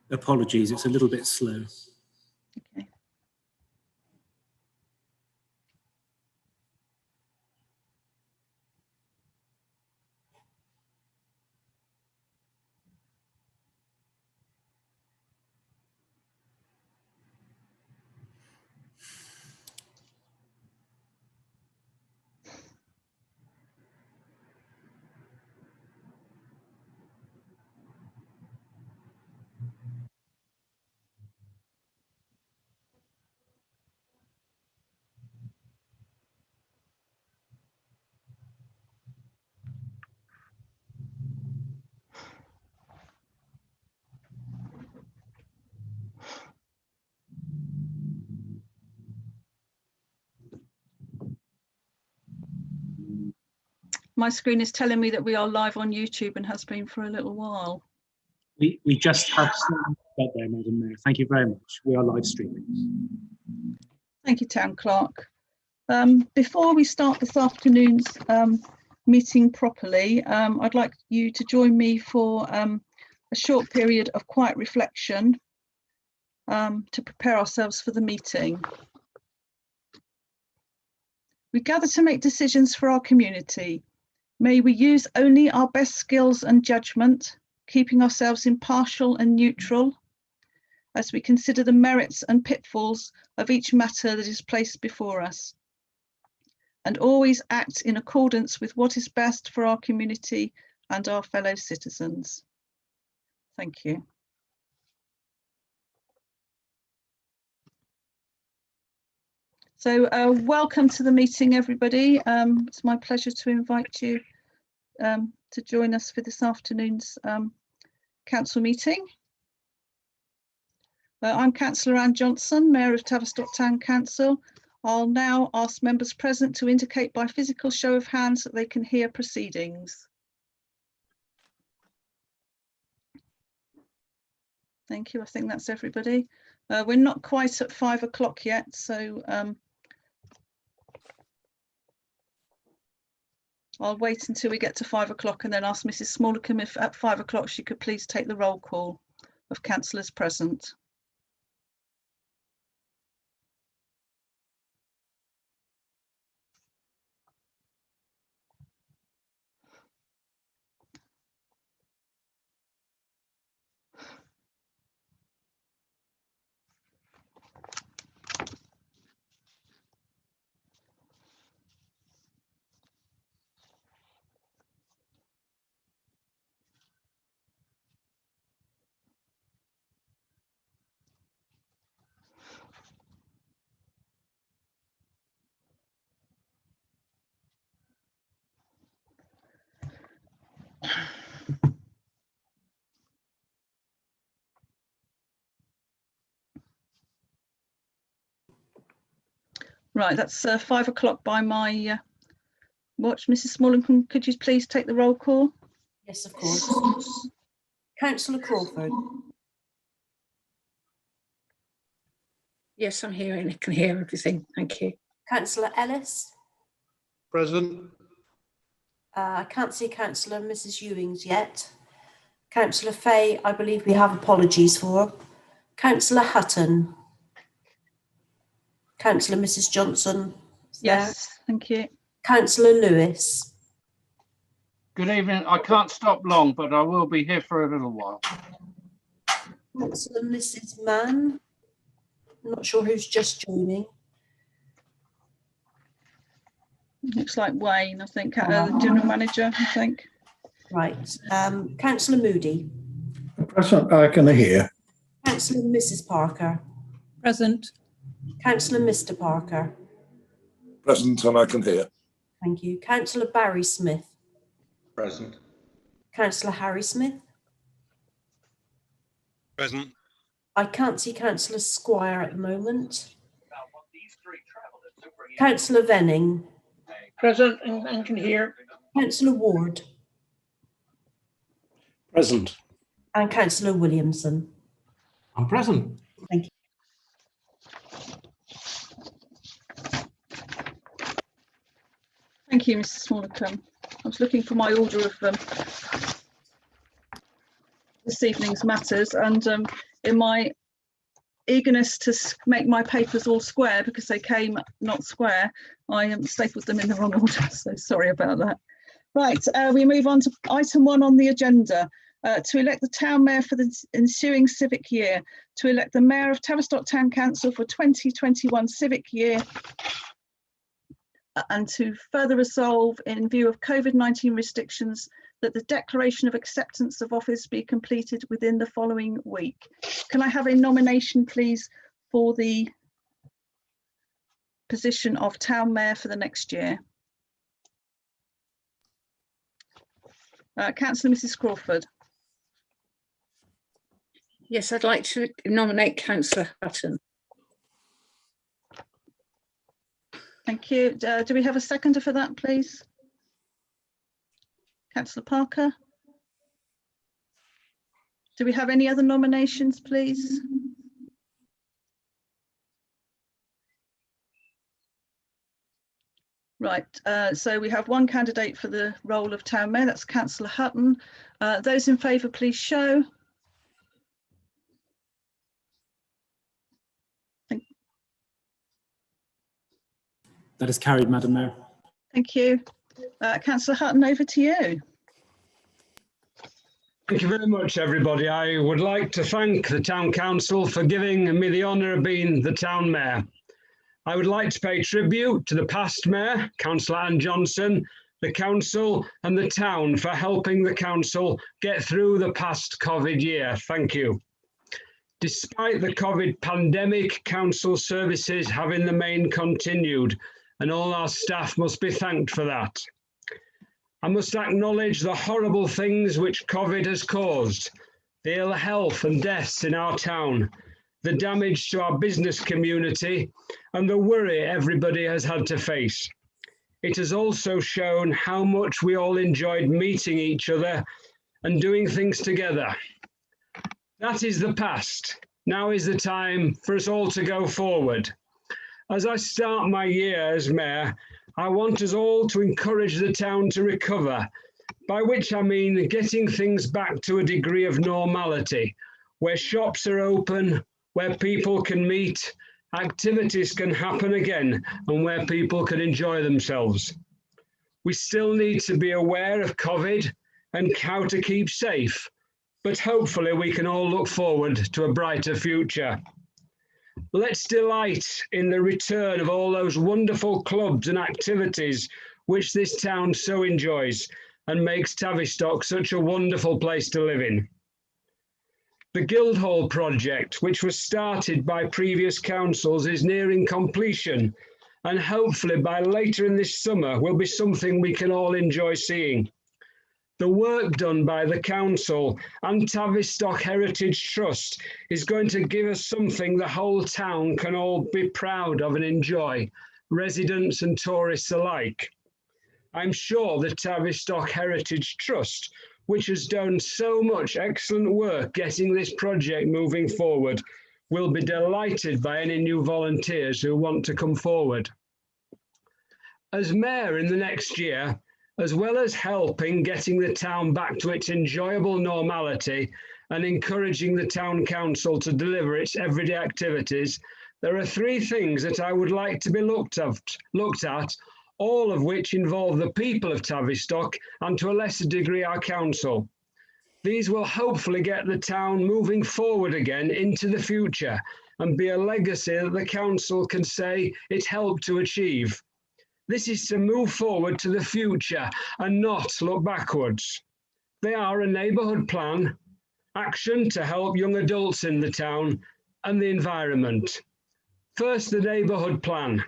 Apologies, it's a little bit slow. Okay. My screen is telling me that we are live on YouTube and has been for a little while. We just have some got there, Madam Mayor. Thank you very much. We are live streaming. Thank you, Town Clerk. Before we start this afternoon's meeting properly, I'd like you to join me for a short period of quiet reflection to prepare ourselves for the meeting. We gather to make decisions for our community. May we use only our best skills and judgment, keeping ourselves impartial and neutral as we consider the merits and pitfalls of each matter that is placed before us, and always act in accordance with what is best for our community and our fellow citizens. Thank you. So welcome to the meeting, everybody. It's my pleasure to invite you to join us for this afternoon's council meeting. I'm Councillor Anne Johnson, Mayor of Tavistock Town Council. I'll now ask members present to indicate by physical show of hands that they can hear proceedings. Thank you. I think that's everybody. We're not quite at 5 o'clock yet, so I'll wait until we get to 5 o'clock and then ask Mrs. Smallcombe if at 5 o'clock she could please take the roll call of councillors present. Right, that's 5 o'clock by my watch. Mrs. Smallcombe, could you please take the roll call? Yes, of course. Councillor Crawford. Yes, I'm hearing. I can hear everything. Thank you. Councillor Ellis. Present. I can't see Councillor Mrs. Ewings yet. Councillor Fay, I believe we have apologies for. Councillor Hutton. Councillor Mrs. Johnson. Yes, thank you. Councillor Lewis. Good evening. I can't stop long, but I will be here for a little while. Councillor Mrs. Mann. I'm not sure who's just joining. Looks like Wayne, I think, the General Manager, I think. Right. Councillor Moody. Present, I can hear. Councillor Mrs. Parker. Present. Councillor Mr. Parker. Present, and I can hear. Thank you. Councillor Barry Smith. Present. Councillor Harry Smith. Present. I can't see Councillor Squire at the moment. Councillor Venning. Present and can hear. Councillor Ward. Present. And Councillor Williamson. I'm present. Thank you. Thank you, Mrs. Smallcombe. I was looking for my order of this evening's matters, and in my eagerness to make my papers all square because they came not square, I stapled them in the wrong order, so sorry about that. Right, we move on to item 1 on the agenda, to elect the town mayor for the ensuing civic year, to elect the mayor of Tavistock Town Council for 2021 civic year, and to further resolve, in view of COVID-19 restrictions, that the declaration of acceptance of office be completed within the following week. Can I have a nomination, please, for the position of town mayor for the next year? Councillor Mrs Crawford. Yes, I'd like to nominate Councillor Hutton. Thank you. Do we have a seconder for that, please? Councillor Parker. Do we have any other nominations, please? Right, so we have one candidate for the role of town mayor, that's Councillor Hutton. Those in favour, please show. That is carried, Madam Mayor. Thank you. Councillor Hutton, over to you. Thank you very much, everybody. I would like to thank the Town Council for giving me the honour of being the Town Mayor. I would like to pay tribute to the past Mayor, Councillor Anne Johnson, the Council and the Town for helping the Council get through the past COVID year. Thank you. Despite the COVID pandemic, Council services have in the main continued, and all our staff must be thanked for that. I must acknowledge the horrible things which COVID has caused, the ill health and deaths in our town, the damage to our business community, and the worry everybody has had to face. It has also shown how much we all enjoyed meeting each other and doing things together. That is the past. Now is the time for us all to go forward. As I start my year as Mayor, I want us all to encourage the town to recover, by which I mean getting things back to a degree of normality, where shops are open, where people can meet, activities can happen again, and where people can enjoy themselves. We still need to be aware of COVID and how to keep safe, but hopefully we can all look forward to a brighter future. Let's delight in the return of all those wonderful clubs and activities which this town so enjoys and makes Tavistock such a wonderful place to live in. The Guildhall project, which was started by previous councils, is nearing completion, and hopefully by later in this summer will be something we can all enjoy seeing. The work done by the council and Tavistock Heritage Trust is going to give us something the whole town can all be proud of and enjoy, residents and tourists alike. I'm sure the Tavistock Heritage Trust, which has done so much excellent work getting this project moving forward, will be delighted by any new volunteers who want to come forward. As Mayor in the next year, as well as helping getting the town back to its enjoyable normality and encouraging the Town Council to deliver its everyday activities, there are 3 things that I would like to be looked at, all of which involve the people of Tavistock and to a lesser degree our council. These will hopefully get the town moving forward again into the future and be a legacy that the council can say it helped to achieve. This is to move forward to the future and not look backwards. They are a neighbourhood plan, action to help young adults in the town, and the environment. First, the neighbourhood plan.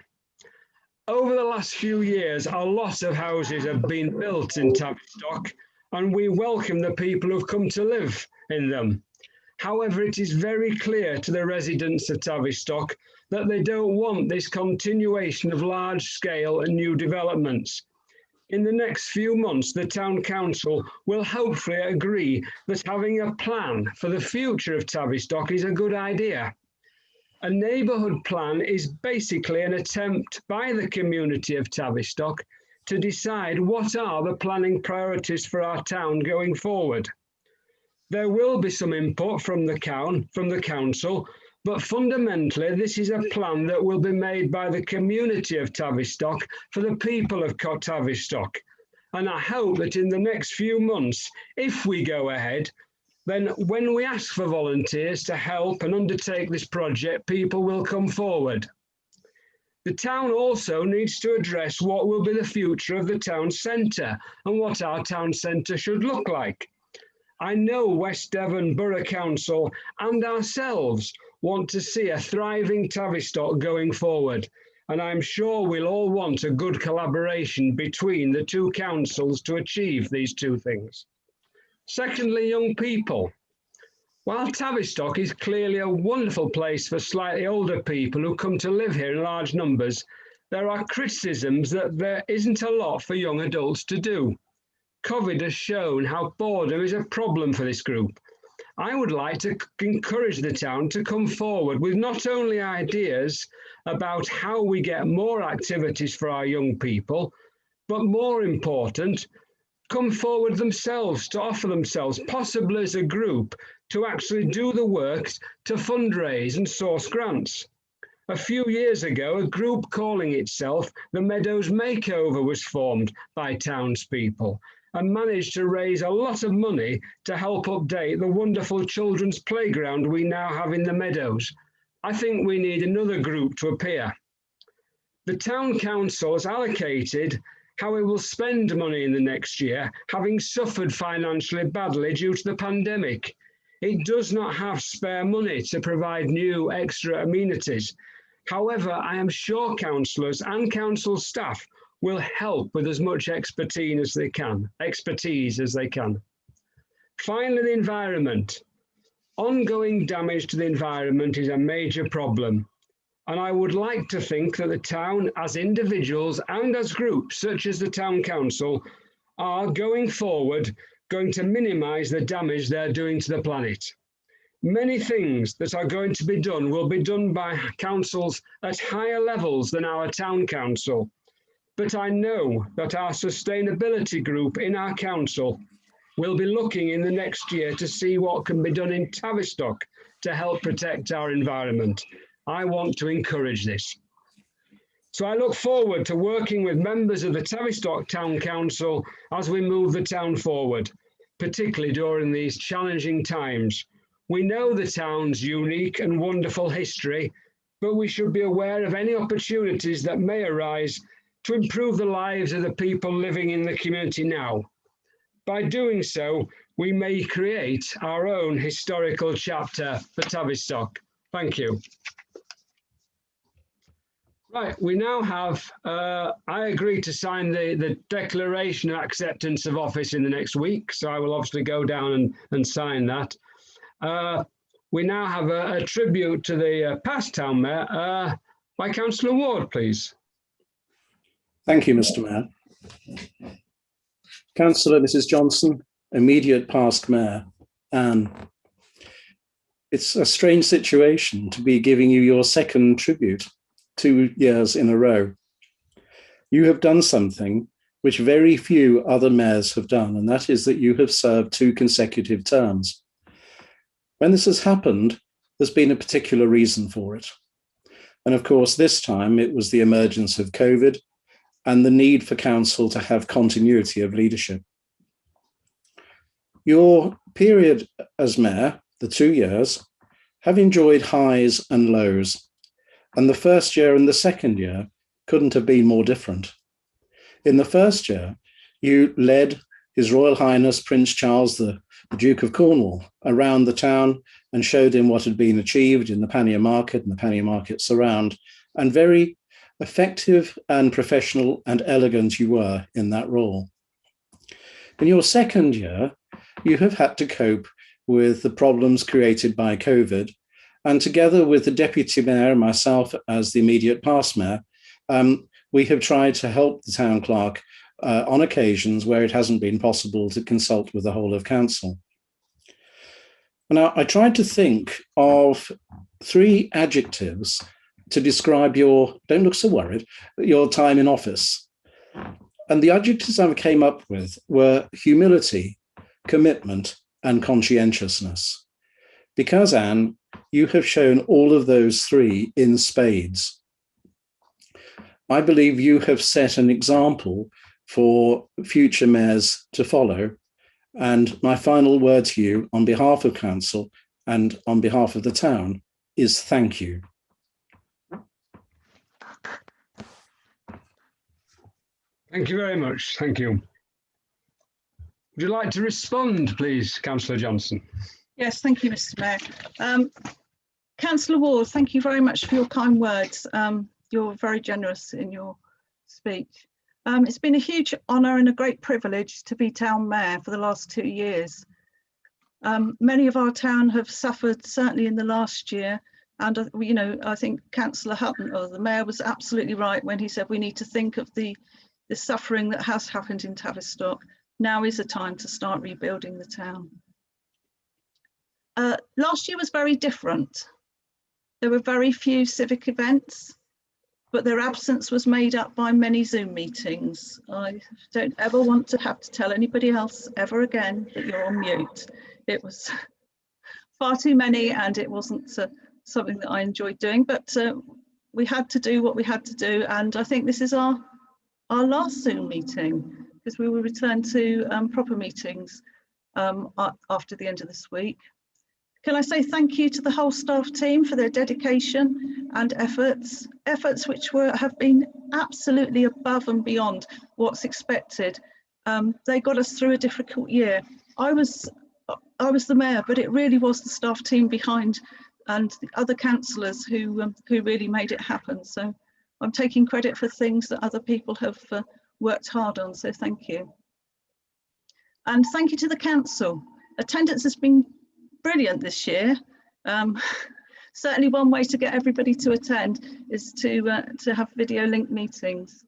Over the last few years, a lot of houses have been built in Tavistock, and we welcome the people who've come to live in them. However, it is very clear to the residents of Tavistock that they don't want this continuation of large-scale and new developments. In the next few months, the Town Council will hopefully agree that having a plan for the future of Tavistock is a good idea. A neighbourhood plan is basically an attempt by the community of Tavistock to decide what are the planning priorities for our town going forward. There will be some input from the council, but fundamentally, this is a plan that will be made by the community of Tavistock for the people of Tavistock. And I hope that in the next few months, if we go ahead, then when we ask for volunteers to help and undertake this project, people will come forward. The town also needs to address what will be the future of the town centre and what our town centre should look like. I know West Devon Borough Council and ourselves want to see a thriving Tavistock going forward, and I'm sure we'll all want a good collaboration between the two councils to achieve these two things. Secondly, young people. While Tavistock is clearly a wonderful place for slightly older people who come to live here in large numbers, there are criticisms that there isn't a lot for young adults to do. COVID has shown how boredom is a problem for this group. I would like to encourage the town to come forward with not only ideas about how we get more activities for our young people, but more important, come forward themselves to offer themselves, possibly as a group, to actually do the work to fundraise and source grants. A few years ago, a group calling itself the Meadows Makeover was formed by townspeople and managed to raise a lot of money to help update the wonderful children's playground we now have in the Meadows. I think we need another group to appear. The town council has allocated how it will spend money in the next year, having suffered financially badly due to the pandemic. It does not have spare money to provide new extra amenities. However, I am sure councillors and council staff will help with as much expertise as they can. Finally, the environment. Ongoing damage to the environment is a major problem. And I would like to think that the town, as individuals and as groups, such as the town council, are going forward, going to minimise the damage they're doing to the planet. Many things that are going to be done will be done by councils at higher levels than our town council. But I know that our sustainability group in our council will be looking in the next year to see what can be done in Tavistock to help protect our environment. I want to encourage this. So I look forward to working with members of the Tavistock Town Council as we move the town forward, particularly during these challenging times. We know the town's unique and wonderful history, but we should be aware of any opportunities that may arise to improve the lives of the people living in the community now. By doing so, we may create our own historical chapter for Tavistock. Thank you. Right, we now have, I agreed to sign the declaration of acceptance of office in the next week, so I will obviously go down and sign that. We now have a tribute to the past town mayor by Councillor Ward, please. Thank you, Mr. Mayor. Councillor Mrs. Johnson, immediate past mayor, Anne. It's a strange situation to be giving you your second tribute 2 years in a row. You have done something which very few other mayors have done, and that is that you have served 2 consecutive terms. When this has happened, there's been a particular reason for it. And of course, this time it was the emergence of COVID and the need for council to have continuity of leadership. Your period as mayor, the 2 years, have enjoyed highs and lows. And the first year and the second year couldn't have been more different. In the first year, you led His Royal Highness Prince Charles, the Duke of Cornwall, around the town and showed him what had been achieved in the Pannier Market and the Pannier Market surround, and very effective and professional and elegant you were in that role. In your second year, you have had to cope with the problems created by COVID, and together with the Deputy Mayor and myself as the immediate past mayor, we have tried to help the town clerk on occasions where it hasn't been possible to consult with the whole of council. Now, I tried to think of 3 adjectives to describe your, don't look so worried, your time in office. And the adjectives I came up with were humility, commitment, and conscientiousness. Because, Anne, you have shown all of those three in spades. I believe you have set an example for future mayors to follow. And my final word to you on behalf of council and on behalf of the town is thank you. Thank you very much. Thank you. Would you like to respond, please, Councillor Johnson? Yes, thank you, Mr. Mayor. Councillor Ward, thank you very much for your kind words. You're very generous in your speech. It's been a huge honour and a great privilege to be town mayor for the last 2 years. Many of our town have suffered, certainly in the last year, and you know, I think Councillor Hutton, or the mayor, was absolutely right when he said we need to think of the suffering that has happened in Tavistock. Now is the time to start rebuilding the town. Last year was very different. There were very few civic events, but their absence was made up by many Zoom meetings. I don't ever want to have to tell anybody else ever again that you're on mute. It was far too many, and it wasn't something that I enjoyed doing, but we had to do what we had to do, and I think this is our last Zoom meeting, because we will return to proper meetings after the end of this week. Can I say thank you to the whole staff team for their dedication and efforts which have been absolutely above and beyond what's expected. They got us through a difficult year. I was the mayor, but it really was the staff team behind and the other councillors who really made it happen. So I'm taking credit for things that other people have worked hard on, so thank you. And thank you to the council. Attendance has been brilliant this year. Certainly one way to get everybody to attend is to have video link meetings.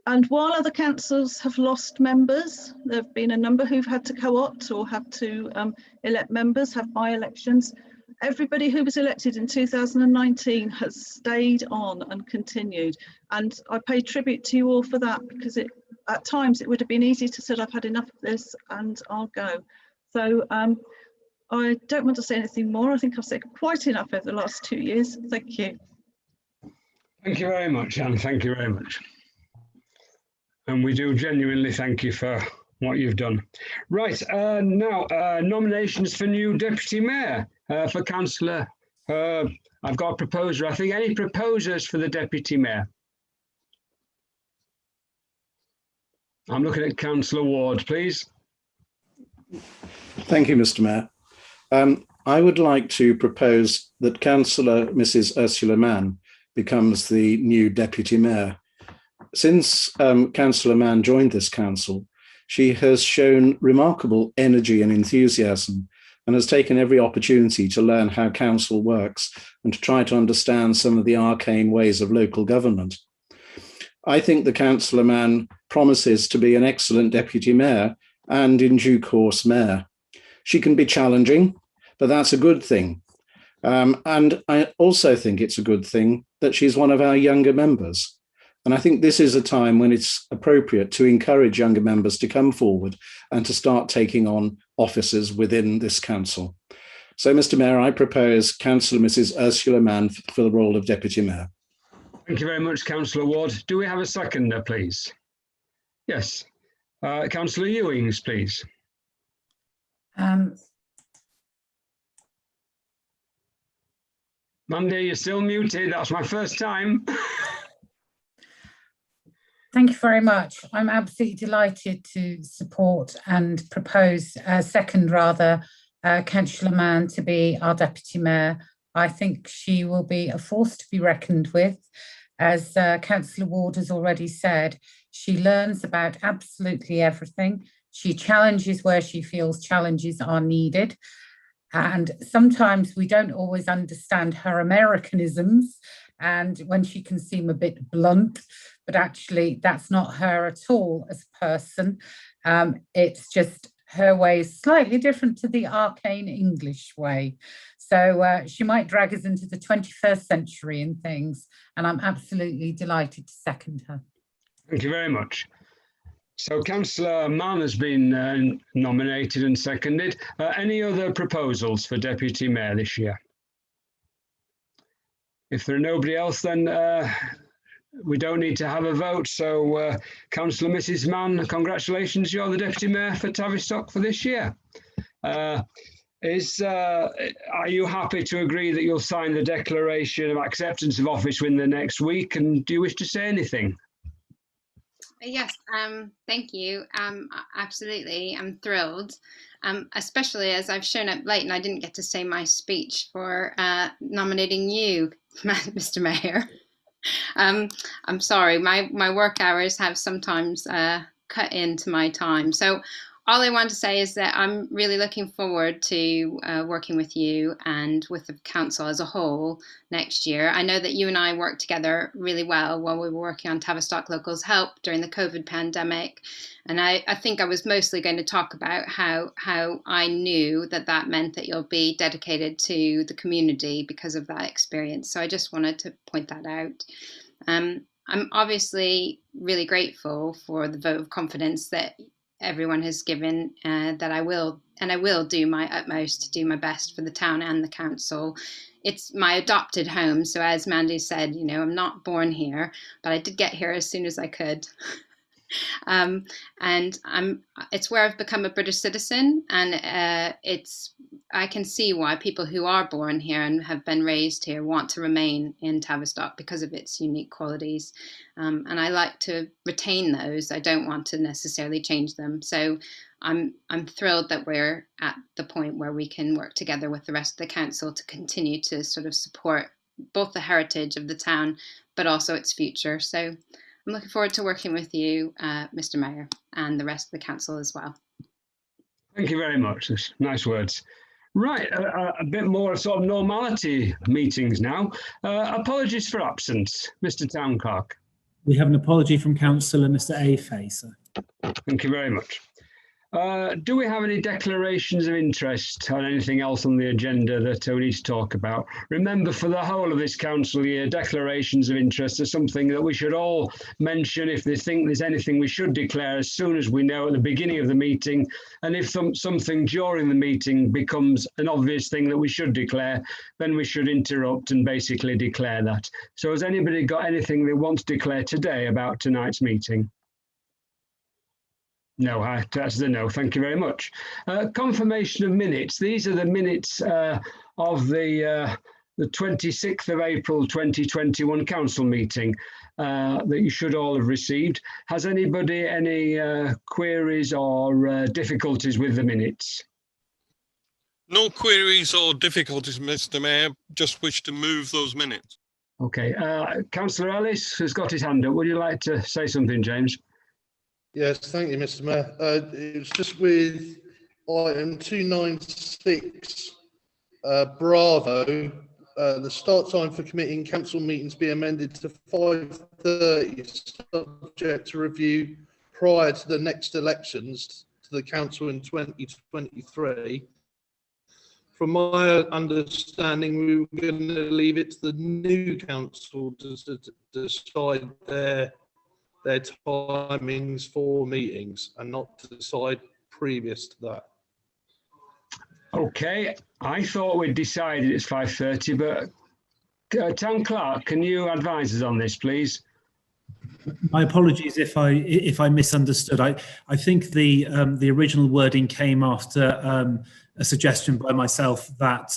And while other councils have lost members, there have been a number who've had to co-opt or have to elect members, have by-elections. Everybody who was elected in 2019 has stayed on and continued. And I pay tribute to you all for that, because at times it would have been easy to say, I've had enough of this and I'll go. So I don't want to say anything more. I think I've said quite enough over the last 2 years. Thank you. Thank you very much, Anne. Thank you very much. And we do genuinely thank you for what you've done. Right, now nominations for new deputy mayor. For councillor, I've got a proposer. I think any proposers for the deputy mayor? I'm looking at Councillor Ward, please. Thank you, Mr. Mayor. I would like to propose that Councillor Mrs. Ursula Mann becomes the new deputy mayor. Since Councillor Mann joined this council, she has shown remarkable energy and enthusiasm and has taken every opportunity to learn how council works and to try to understand some of the arcane ways of local government. I think the Councillor Mann promises to be an excellent deputy mayor and in due course mayor. She can be challenging, but that's a good thing. And I also think it's a good thing that she's one of our younger members. And I think this is a time when it's appropriate to encourage younger members to come forward and to start taking on offices within this council. So, Mr. Mayor, I propose Councillor Mrs. Ursula Mann for the role of Deputy Mayor. Thank you very much, Councillor Ward. Do we have a seconder, please? Yes. Councillor Ewings, please. Mandy, you're still muted. That's my first time. Thank you very much. I'm absolutely delighted to support and propose, Councillor Mann to be our Deputy Mayor. I think she will be a force to be reckoned with. As Councillor Ward has already said, she learns about absolutely everything. She challenges where she feels challenges are needed. And sometimes we don't always understand her Americanisms and when she can seem a bit blunt, but actually that's not her at all as a person. It's just her way is slightly different to the arcane English way. So she might drag us into the 21st century and things, and I'm absolutely delighted to second her. Thank you very much. So Councillor Mann has been nominated and seconded. Any other proposals for Deputy Mayor this year? If there are nobody else, then we don't need to have a vote. So Councillor Mrs Mann, congratulations, you're the Deputy Mayor for Tavistock for this year. Are you happy to agree that you'll sign the declaration of acceptance of office within the next week? And do you wish to say anything? Yes, thank you. Absolutely, I'm thrilled, especially as I've shown up late and I didn't get to say my speech for nominating you, Mr. Mayor. I'm sorry, my work hours have sometimes cut into my time. So all I want to say is that I'm really looking forward to working with you and with the council as a whole next year. I know that you and I worked together really well while we were working on Tavistock Locals Help during the COVID pandemic. And I think I was mostly going to talk about how I knew that meant that you'll be dedicated to the community because of that experience. So I just wanted to point that out. I'm obviously really grateful for the vote of confidence that everyone has given, that I will do my utmost to do my best for the town and the council. It's my adopted home, so as Mandy said, you know, I'm not born here, but I did get here as soon as I could. And it's where I've become a British citizen, and I can see why people who are born here and have been raised here want to remain in Tavistock because of its unique qualities. And I like to retain those. I don't want to necessarily change them. So I'm thrilled that we're at the point where we can work together with the rest of the council to continue to sort of support both the heritage of the town, but also its future. So I'm looking forward to working with you, Mr. Mayor, and the rest of the council as well. Thank you very much. That's nice words. Right, a bit more sort of normality meetings now. Apologies for absence, Mr. Town Clerk. We have an apology from Councillor Mr. Afey, sir. Thank you very much. Do we have any declarations of interest on anything else on the agenda that we need to talk about? Remember, for the whole of this council year, declarations of interest are something that we should all mention if they think there's anything we should declare as soon as we know at the beginning of the meeting. And if something during the meeting becomes an obvious thing that we should declare, then we should interrupt and basically declare that. So has anybody got anything they want to declare today about tonight's meeting? No, that's a no. Thank you very much. Confirmation of minutes. These are the minutes of the 26th of April 2021 council meeting that you should all have received. Has anybody any queries or difficulties with the minutes? No queries or difficulties, Mr. Mayor. Just wish to move those minutes. Okay. Councillor Ellis has got his hand up. Would you like to say something, James? Yes, thank you, Mr. Mayor. It was just with item 296, Bravo, the start time for committee and council meetings be amended to 5:30, subject to review prior to the next elections to the council in 2023. From my understanding, we were going to leave it to the new council to decide their timings for meetings and not to decide previous to that. Okay, I thought we'd decided it's 5:30, but Town Clerk, can you advise us on this, please? My apologies if I misunderstood. I think the original wording came after a suggestion by myself that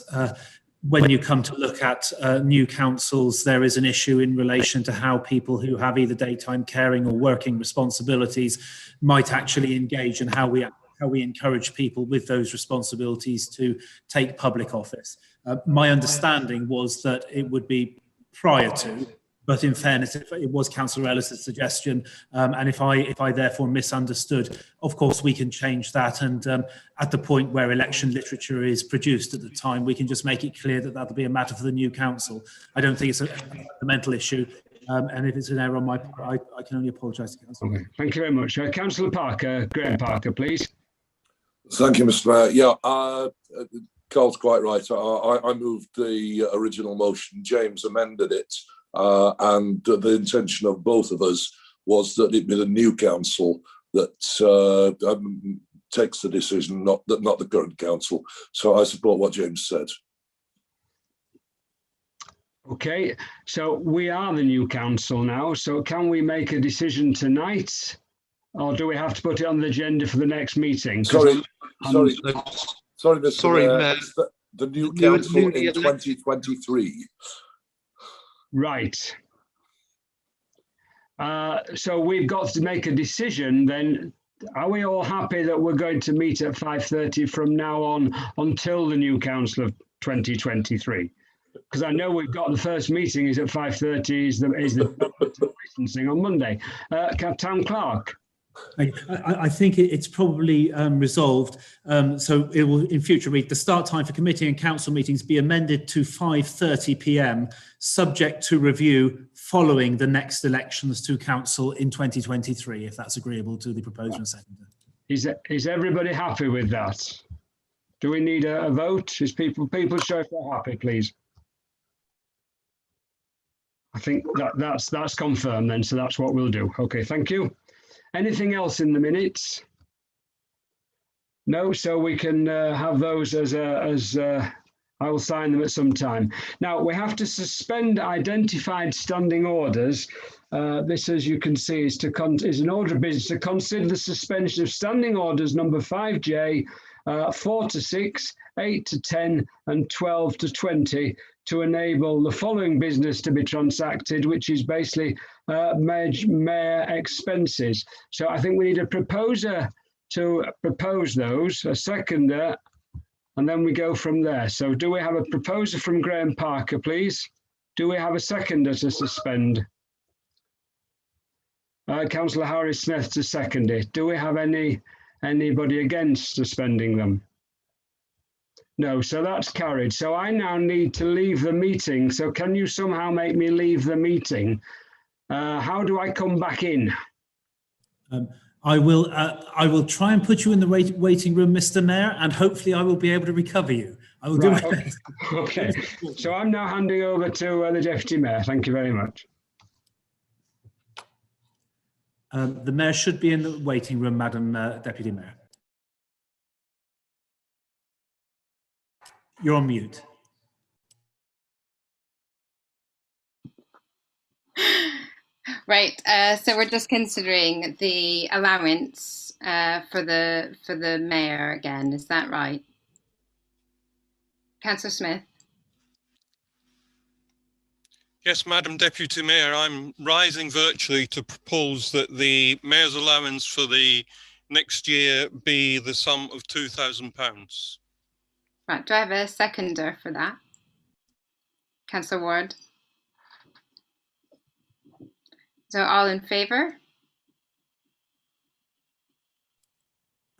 when you come to look at new councils, there is an issue in relation to how people who have either daytime caring or working responsibilities might actually engage, and how we encourage people with those responsibilities to take public office. My understanding was that it would be prior to, but in fairness, it was Councillor Ellis's suggestion, and if I therefore misunderstood, of course we can change that, and at the point where election literature is produced at the time, we can just make it clear that that'll be a matter for the new council. I don't think it's a fundamental issue, and if it's an error on my part, I can only apologise to council. Okay, thank you very much. Councillor Parker, Graham Parker, please. Thank you, Mr. Mayor. Yeah, Carl's quite right. I moved the original motion. James amended it. And the intention of both of us was that it be the new council that takes the decision, not the current council. So I support what James said. Okay, so we are the new council now. So can we make a decision tonight, or do we have to put it on the agenda for the next meeting? Sorry, Mr. Mayor. It's the new council in 2023. Right. So we've got to make a decision then. Are we all happy that we're going to meet at 5:30 from now on until the new council of 2023? Because I know we've got the first meeting is at 5:30 is the licensing on Monday. Town Clerk. I think it's probably resolved. So it will in future read the start time for committee and council meetings be amended to 5:30 p.m. subject to review following the next elections to council in 2023, if that's agreeable to the proposer and seconder. Is everybody happy with that? Do we need a vote? Is people show if they're happy, please? I think that's confirmed then, so that's what we'll do. Okay, thank you. Anything else in the minutes? No, so we can have those as I will sign them at some time. Now we have to suspend identified standing orders. This, as you can see, is an order of business to consider the suspension of standing orders number 5J, 4 to 6, 8 to 10, and 12 to 20 to enable the following business to be transacted, which is basically mayor expenses. So I think we need a proposer to propose those, a seconder, and then we go from there. So do we have a proposer from Graham Parker, please? Do we have a seconder to suspend? Councillor Harris Smith to second it. Do we have anybody against suspending them? No, so that's carried. So I now need to leave the meeting. So can you somehow make me leave the meeting? How do I come back in? I will try and put you in the waiting room, Mr. Mayor, and hopefully I will be able to recover you. I will do my best. Okay, so I'm now handing over to the Deputy Mayor. Thank you very much. The Mayor should be in the waiting room, Madam Deputy Mayor. You're on mute. Right, so we're just considering the allowance for the mayor again. Is that right, Councillor Smith? Yes, Madam Deputy Mayor, I'm rising virtually to propose that the mayor's allowance for the next year be the sum of £2,000. Right, do I have a seconder for that? Councillor Ward? So all in favour?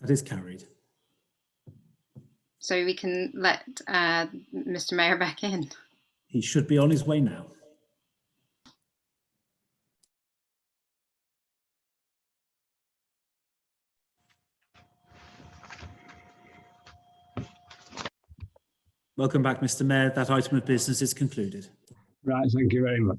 That is carried. So we can let Mr. Mayor back in. He should be on his way now. Welcome back, Mr. Mayor. That item of business is concluded. Right, thank you very much.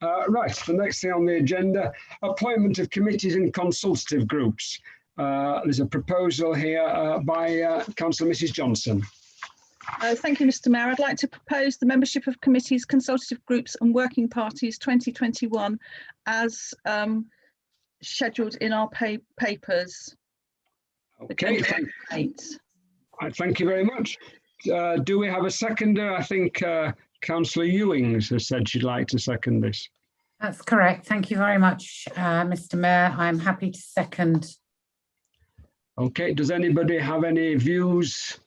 Right, the next thing on the agenda, appointment of committees and consultative groups. There's a proposal here by Councillor Mrs. Johnson. Thank you, Mr. Mayor. I'd like to propose the membership of committees, consultative groups and working parties 2021 as scheduled in our papers. Okay, thank you very much. Do we have a seconder? I think Councillor Ewings has said she'd like to second this. That's correct. Thank you very much, Mr. Mayor. I'm happy to second. Okay, does anybody have any views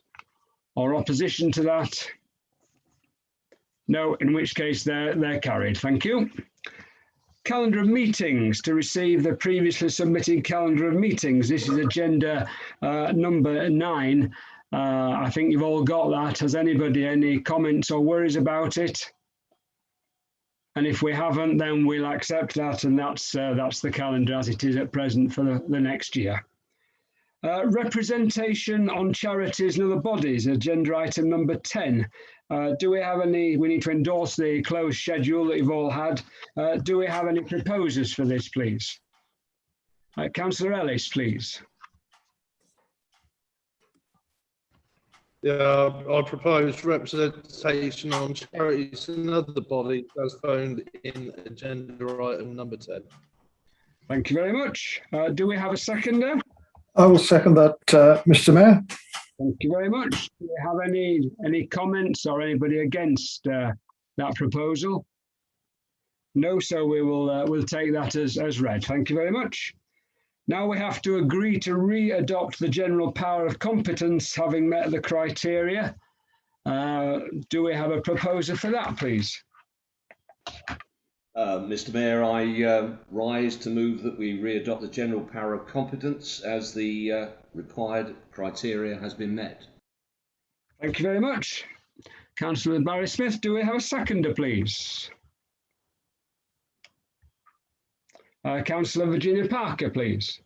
or opposition to that? No, in which case they're carried. Thank you. Calendar of meetings, to receive the previously submitted calendar of meetings. This is agenda number 9. I think you've all got that. Has anybody any comments or worries about it? And if we haven't, then we'll accept that, and that's the calendar as it is at present for the next year. Representation on charities and other bodies, agenda item number 10. Do we have any? We need to endorse the closed schedule that you've all had. Do we have any proposers for this, please? Councillor Ellis, please. Yeah, I propose representation on charities and other bodies as found in agenda item number 10. Thank you very much. Do we have a seconder? I will second that, Mr. Mayor. Thank you very much. Do we have any comments or anybody against that proposal? No, so we will we'll take that as read. Thank you very much. Now we have to agree to re-adopt the general power of competence, having met the criteria. Do we have a proposer for that, please? Mr. Mayor, I rise to move that we re-adopt the general power of competence as the required criteria has been met. Thank you very much. Councillor Barry Smith, do we have a seconder, please? Councillor Virginia Parker, please.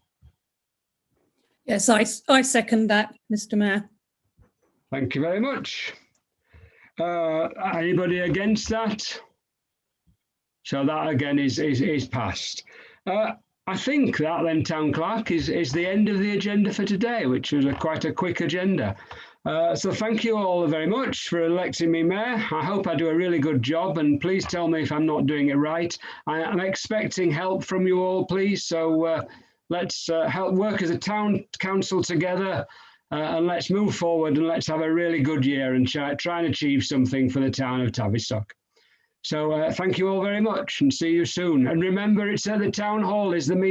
Yes, I second that, Mr. Mayor. Thank you very much. Anybody against that? So that again is passed. I think that then, Town Clerk, is the end of the agenda for today, which was quite a quick agenda. So thank you all very much for electing me Mayor. I hope I do a really good job, and please tell me if I'm not doing it right. I'm expecting help from you all, please. So let's help work as a town council together, and let's move forward and let's have a really good year and try and achieve something for the town of Tavistock. So thank you all very much and see you soon. And remember, it's at the town hall is the meeting.